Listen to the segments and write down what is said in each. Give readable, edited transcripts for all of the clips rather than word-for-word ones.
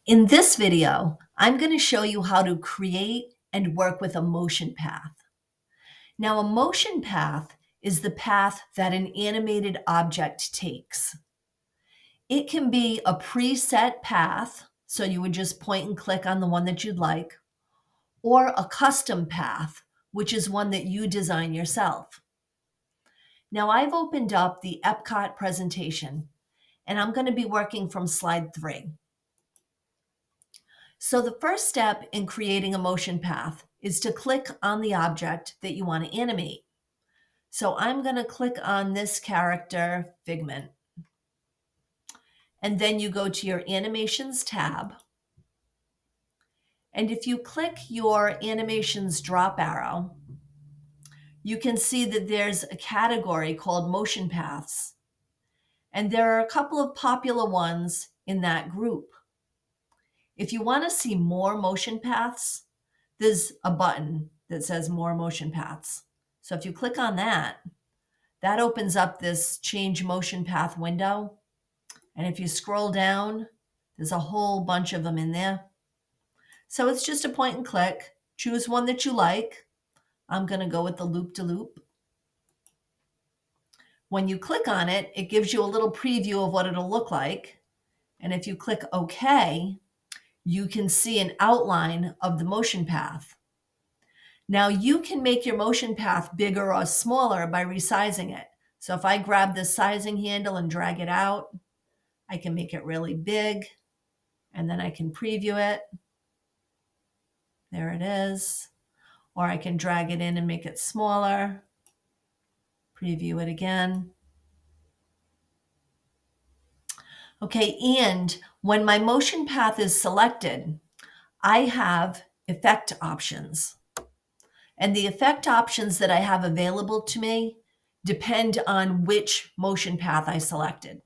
In this video, I'm going to show you how to create and work with a motion path. Now, a motion path is the path that an animated object takes. It can be a preset path, so you would just point and click on the one that you'd like, or a custom path, which is one that you design yourself. Now, I've opened up the Epcot presentation, and I'm going to be working from slide 3. So the first step in creating a motion path is to click on the object that you want to animate. So I'm going to click on this character, Figment. And then you go to your Animations tab. And if you click your Animations drop arrow, you can see that there's a category called Motion Paths. And there are a couple of popular ones in that group. If you want to see more motion paths, there's a button that says More Motion Paths. So if you click on that, that opens up this Change Motion Path window. And if you scroll down, there's a whole bunch of them in there. So it's just a point and click. Choose one that you like. I'm going to go with the loop-de-loop. When you click on it, it gives you a little preview of what it'll look like. And if you click OK, you can see an outline of the motion path. Now you can make your motion path bigger or smaller by resizing it. So if I grab this sizing handle and drag it out, I can make it really big, and then I can preview it. There it is. Or I can drag it in and make it smaller, preview it again. Okay, and when my motion path is selected, I have effect options. And the effect options that I have available to me depend on which motion path I selected.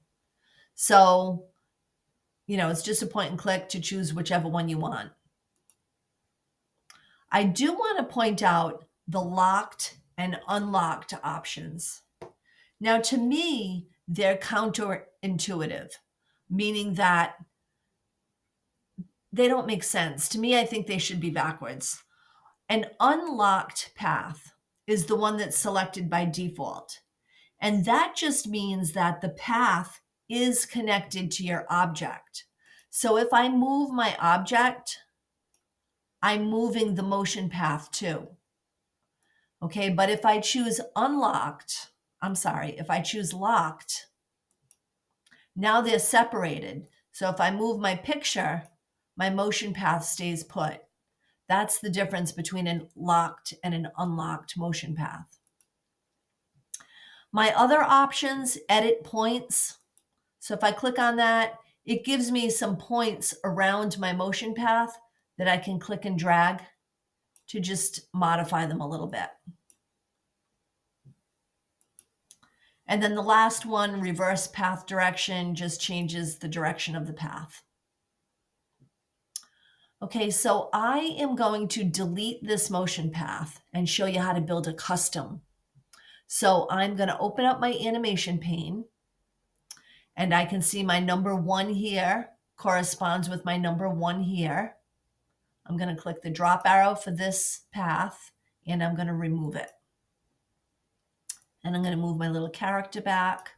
So, it's just a point and click to choose whichever one you want. I do want to point out the locked and unlocked options. Now, to me, they're counterintuitive, meaning that they don't make sense. To me, I think they should be backwards. An unlocked path is the one that's selected by default. And that just means that the path is connected to your object. So if I move my object, I'm moving the motion path too. Okay, but if I choose if I choose locked, now they're separated. So if I move my picture, my motion path stays put. That's the difference between a locked and an unlocked motion path. My other options, edit points. So if I click on that, it gives me some points around my motion path that I can click and drag to just modify them a little bit. And then the last one, reverse path direction, just changes the direction of the path. Okay, so I am going to delete this motion path and show you how to build a custom. So I'm going to open up my animation pane, and I can see my number 1 here corresponds with my number 1 here. I'm going to click the drop arrow for this path, and I'm going to remove it. And I'm going to move my little character back,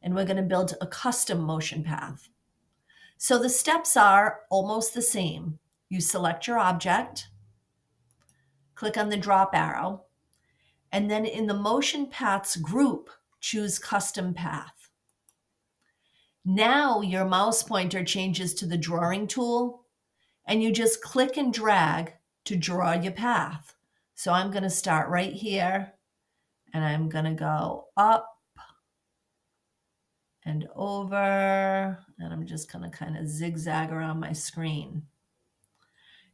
and we're going to build a custom motion path. So the steps are almost the same. You select your object, click on the drop arrow, and then in the motion paths group, choose custom path. Now your mouse pointer changes to the drawing tool, and you just click and drag to draw your path. So I'm going to start right here, and I'm going to go up and over, and I'm just going to kind of zigzag around my screen.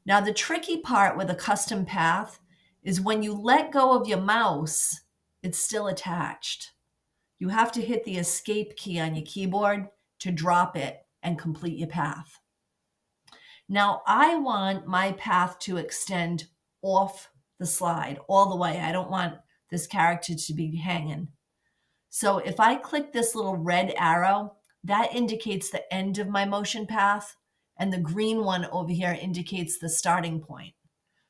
Now, the tricky part with a custom path is when you let go of your mouse, it's still attached. You have to hit the escape key on your keyboard to drop it and complete your path. Now, I want my path to extend off the slide all the way. I don't want this character to be hanging. So if I click this little red arrow, that indicates the end of my motion path, And the green one over here indicates the starting point.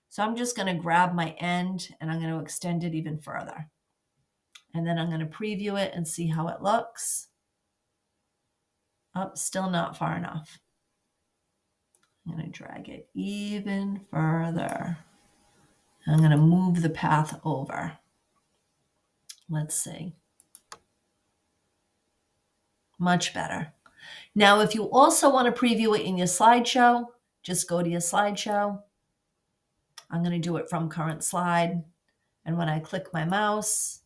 So I'm just going to grab my end and I'm going to extend it even further. And then I'm going to preview it and see how it looks. Oh, still not far enough. I'm going to drag it even further. I'm going to move the path over. Let's see. Much better. Now, if you also want to preview it in your slideshow, just go to your slideshow. I'm going to do it from current slide. And when I click my mouse,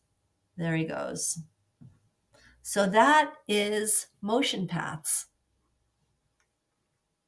there he goes. So that is motion paths.